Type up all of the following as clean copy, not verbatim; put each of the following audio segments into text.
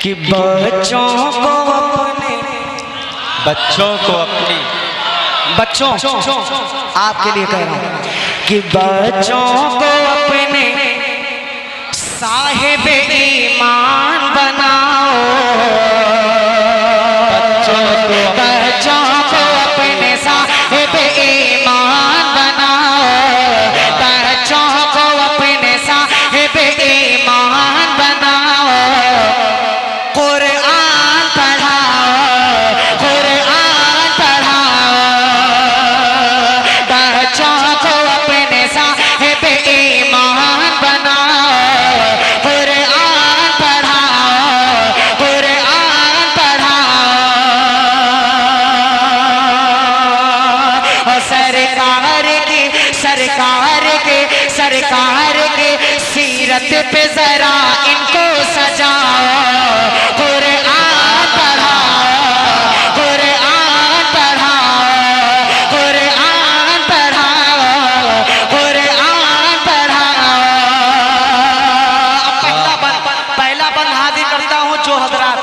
कि बच्चों को अपनी बच्चों आपके लिए कह रहा हूं कि बच्चों को अपने साहिब ईमान बनाओ। बच्चों को अपने साहिब ईमान बनाओ। बच्चों को अपने साहिब ईमान बनाओ। कुरान पढ़ाओ, कुरान पढ़ाओ। बच्चों को अपने साहिब ईमान बनाओ। कुरान पढ़ाओ, कुरान पढ़ाओ। सरकार की सीरत पे जरा इनको सजाओ। कुरान पढ़ाओ, कुरान पढ़ाओ, कुरान पढ़ाओ, कुरान पढ़ाओ। पहला बंद हाजिर करता हूँ जो हजरात,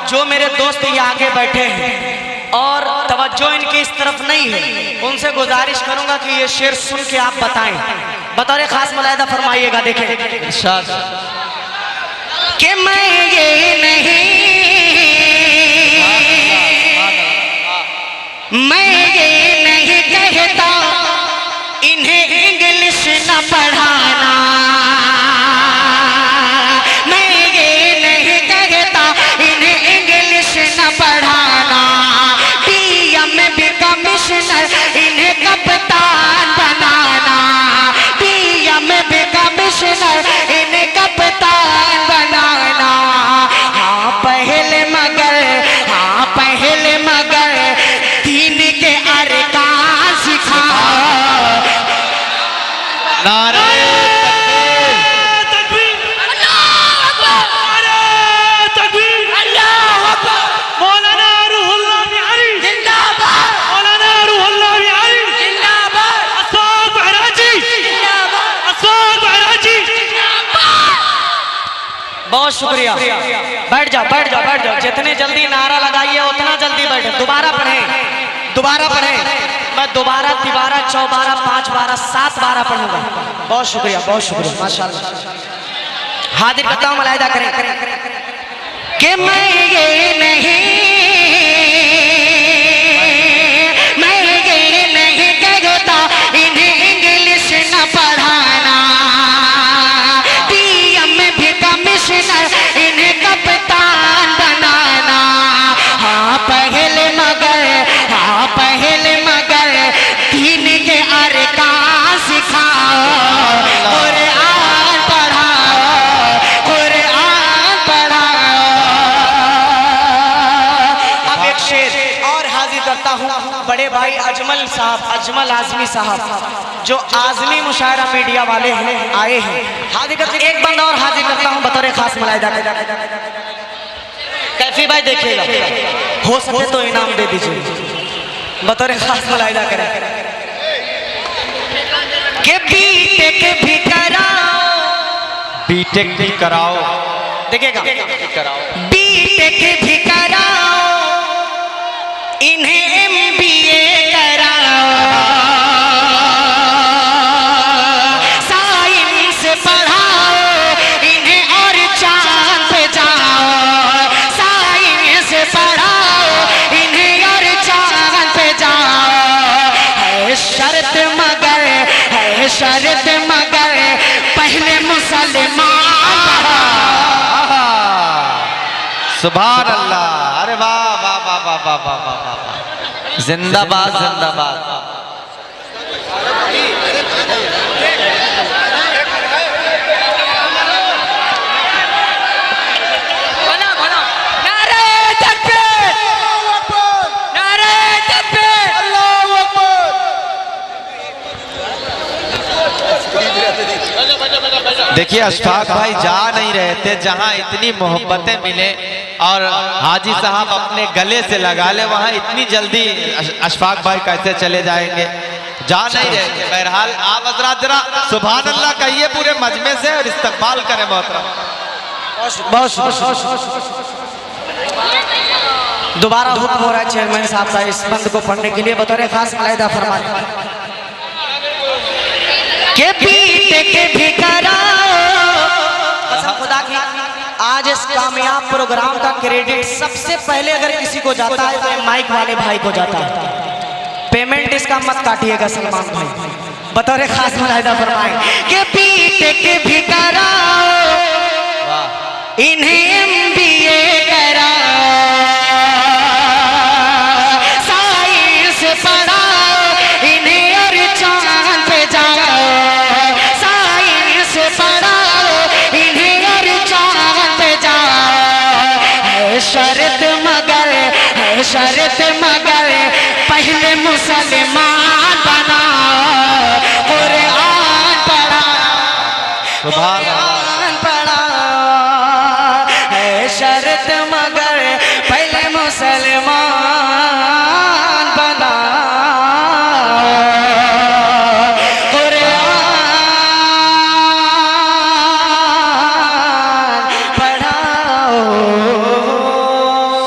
जो मेरे दोस्त ये आगे बैठे हैं और तवज्जो इनकी इस तरफ नहीं है, उनसे गुजारिश करूंगा कि ये शेर सुन के आप बताएं, बतौर खास मुलाहिदा फरमाइएगा। देखें इरशाद कि मैं ये नहीं कहता इन्हें इंग्लिश न पढ़ाना। मैं ये नहीं कहता इन्हें इंग्लिश न पढ़ाना। डीएम भी कमिश्नर इन्हें कप्तान बनाना। डीएम भी कमिश्नर इन्हें कप्तान बनाना। हाँ पहले मगर दीन के अरकान सिखाओ। नारे तकबीर, अल्लाहू अकबर, नारे तकबीर, अल्लाहू अकबर। मौलाना रूहुल्लाह बिहारी जिंदाबाद, मौलाना रूहुल्लाह बिहारी जिंदाबाद, असद बहराजी जिंदाबाद, असद बहराजी जिंदाबाद। बहुत शुक्रिया। बैठ जाओ, बैठ जाओ, बैठ जाओ। जितने जल्दी नारा लगाइए उतना जल्दी बैठे। दोबारा पढ़ें, दोबारा पढ़ें। मैं दोबारा, तिबारा, चौबारा, 5 बारा, 7 बारा पढ़ूंगा। बहुत शुक्रिया, बहुत शुक्रिया, माशाल्लाह। हाजिर करता हूं, मुलाहिदा करें कि मैं ये नहीं कहता इन्हें इंग्लिश न पढ़ाना। डीएम भी कमिश्नर इन्हें कप्तान बनाना। हाँ पहले मगर दीन के अरकान सिखाओ। कुरान पढ़ाओ, कुरान पढ़ाओ। अब एक शेर और हाजिर करता हूँ बड़े भाई अजमल साहब, अजमल आजमी साहब, जो आजमी मुशायरा मीडिया वाले हैं, आए हैं। हाजिर करते एक बंदा और हाजिर करता हूँ बतौर खास मुलाहिदा। कैफी भाई देखिएगा, हो सके तो इनाम दे दीजिए, बतौर खास मुलाहिदा करें कि बीटेक भी कराओ। देखिएगा, बीटेक भी कराओ, इन्हें MBA कराओ। साइंस पढ़ाओ इन्हें और चांद पे जाओ। साइंस पढ़ाओ इन्हें और चांद पे जाओ। है शर्त मगर पहले मुसलमान। सुभान अल्लाह। अरे वाह वाह वाह वाह वाह वाह वाह वाह। जिंदाबाद जिंदाबाद। नारे तकबीर, नारे तकबीर, अल्लाहू अकबर। देखिए अशफाक भाई जा नहीं रहे थे, जहां इतनी मोहब्बतें मिले और हाजी साहब अपने गले से लगा ले, वहां इतनी जल्दी अशफाक भाई कैसे चले जाएंगे? जा नहीं रहे थे। बहरहाल आप हजरात जरा सुभान अल्लाह कहिए पूरे मजमे से और इस्तकबाल करें मोहतरम। दोबारा हुक्म हो रहा है चेयरमैन साहब का इस बंद को पढ़ने के लिए बतौर खास मुलाहिदा फरमाए के पीट के भिखारा। कसम खुदा की आज इस कामयाब प्रोग्राम का क्रेडिट सबसे पहले अगर किसी को जाता है तो माइक वाले भाई को जाता है। पेमेंट इसका मत काटिएगा सलमान भाई, बतौर खास मुलाहिदा फरमाए के पीट के भिखारा इन्हें MBA करा, साइंस पढ़ाओ इन्हें और चांद पे जाओ, साइंस पढ़ाओ इन्हें और चांद पे जाओ। है शर्त मगर पहले मुसलमान बनाओ, कुरान पढ़ाओ। सुभान अल्लाह।